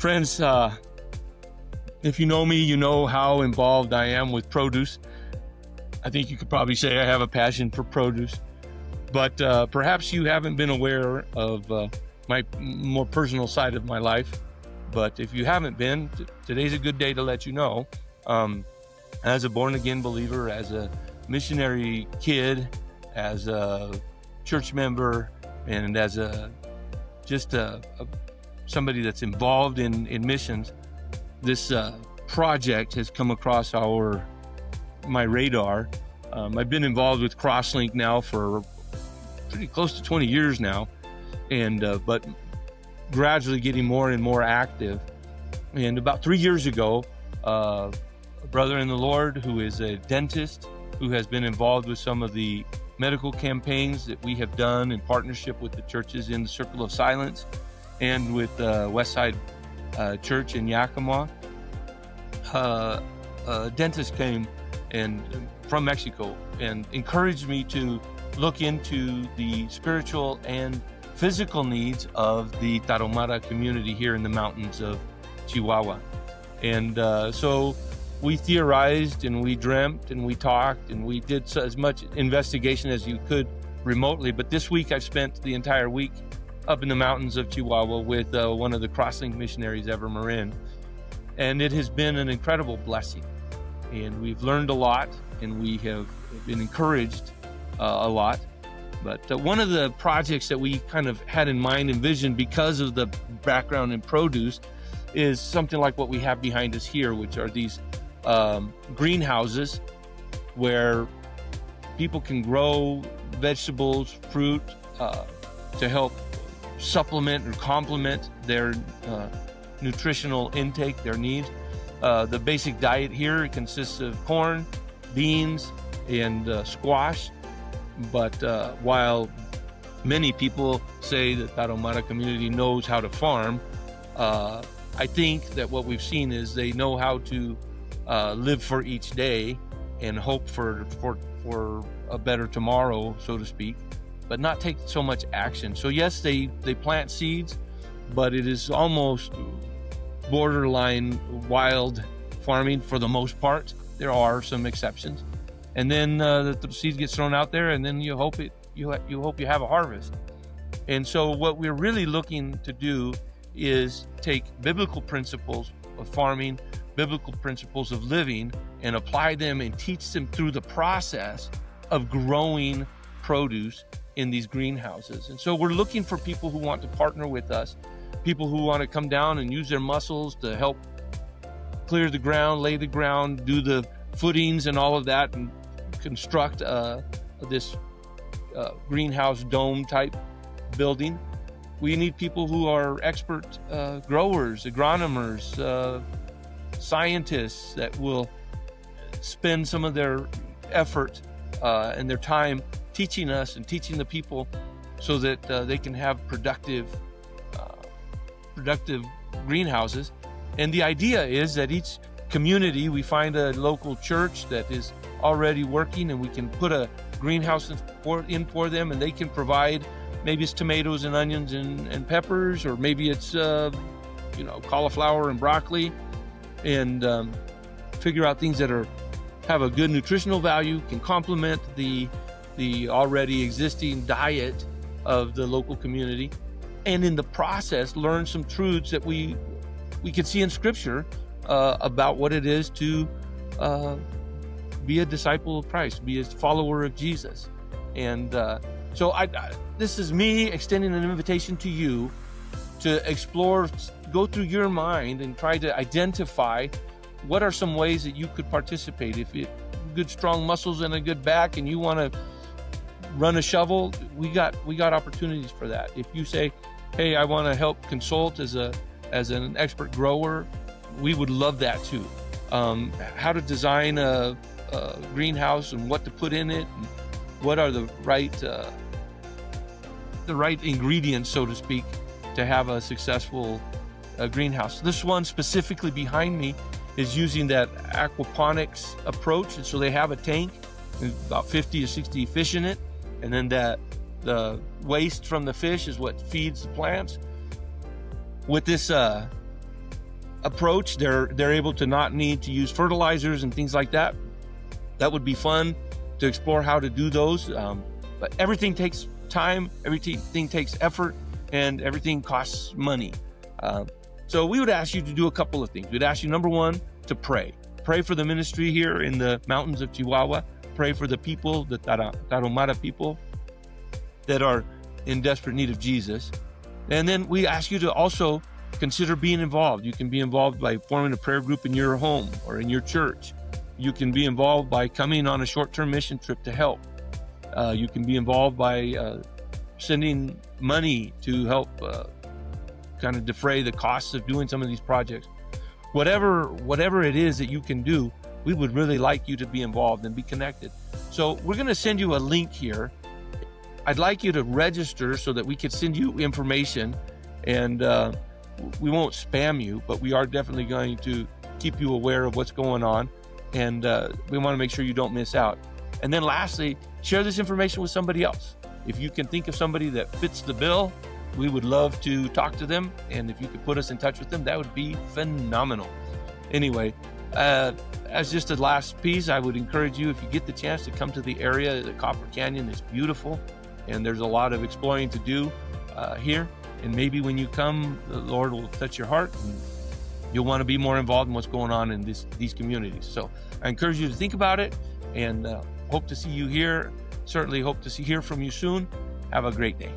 Friends, if you know me, you know how involved I am with produce. I think you could probably say I have a passion for produce, but perhaps you haven't been aware of my more personal side of my life. But if you haven't been, today's a good day to let you know. As a born-again believer, as a missionary kid, as a church member, and as somebody that's involved in missions, this project has come across my radar. I've been involved with Crosslink now for pretty close to 20 years now, and but gradually getting more and more active. And about 3 years ago, a brother in the Lord who is a dentist, who has been involved with some of the medical campaigns that we have done in partnership with the churches in the Circle of Silence and with Westside Church in Yakima. A dentist came from Mexico and encouraged me to look into the spiritual and physical needs of the Tarahumara community here in the mountains of Chihuahua. And so we theorized and we dreamt and we talked and we did as much investigation as you could remotely. But this week I spent the entire week up in the mountains of Chihuahua with one of the Crosslink missionaries, Hever, and it has been an incredible blessing. And we've learned a lot, and we have been encouraged a lot. But one of the projects that we kind of had in mind and vision, because of the background in produce, is something like what we have behind us here, which are these greenhouses where people can grow vegetables, fruit, to help supplement or complement their nutritional intake, their needs. The basic diet here consists of corn, beans, and squash. But while many people say that the Tarahumara community knows how to farm, I think that what we've seen is they know how to live for each day and hope for a better tomorrow, so to speak, but not take so much action. So yes, they plant seeds, but it is almost borderline wild farming for the most part. There are some exceptions. And then the seeds get thrown out there, and then you hope you have a harvest. And so what we're really looking to do is take biblical principles of farming, biblical principles of living, and apply them and teach them through the process of growing produce in these greenhouses. And so we're looking for people who want to partner with us, people who want to come down and use their muscles to help clear the ground, lay the ground, do the footings and all of that, and construct this greenhouse dome type building. We need people who are expert growers, agronomers, scientists that will spend some of their effort and their time teaching us and teaching the people so that they can have productive greenhouses. And the idea is that each community, we find a local church that is already working, and we can put a greenhouse in for them, and they can provide, maybe it's tomatoes and onions and peppers, or maybe it's cauliflower and broccoli, and figure out things that have a good nutritional value, can complement the already existing diet of the local community, and in the process learn some truths that we can see in Scripture about what it is to be a disciple of Christ, be a follower of Jesus. And so this is me extending an invitation to you to explore, go through your mind and try to identify what are some ways that you could participate. If you have good strong muscles and a good back and you want to run a shovel, we got opportunities for that. If you say, hey, I want to help consult as an expert grower, we would love that too. How to design a greenhouse and what to put in it, and what are the right ingredients, so to speak, to have a successful greenhouse. This one specifically behind me is using that aquaponics approach, and so they have a tank with about 50 to 60 fish in it, and then the waste from the fish is what feeds the plants. With this approach. They're able to not need to use fertilizers and things like that. That would be fun to explore how to do those. But everything takes time, everything takes effort, and everything costs money. So we would ask you to do a couple of things. We'd ask you, number one, to pray. Pray for the ministry here in the mountains of Chihuahua. Pray for the people, the Tarahumara people that are in desperate need of Jesus. And then we ask you to also consider being involved. You can be involved by forming a prayer group in your home or in your church. You can be involved by coming on a short-term mission trip to help. You can be involved by sending money to help kind of defray the costs of doing some of these projects. Whatever it is that you can do, we would really like you to be involved and be connected. So we're going to send you a link here. I'd like you to register so that we could send you information, and we won't spam you, but we are definitely going to keep you aware of what's going on, and we want to make sure you don't miss out. And then lastly, share this information with somebody else. If you can think of somebody that fits the bill, we would love to talk to them, and if you could put us in touch with them, that would be phenomenal. Anyway, as just a last piece, I would encourage you, if you get the chance, to come to the area. The Copper Canyon is beautiful, and there's a lot of exploring to do here. And maybe when you come, the Lord will touch your heart, and you'll want to be more involved in what's going on in these communities. So I encourage you to think about it, and hope to see you here. Certainly hope to hear from you soon. Have a great day.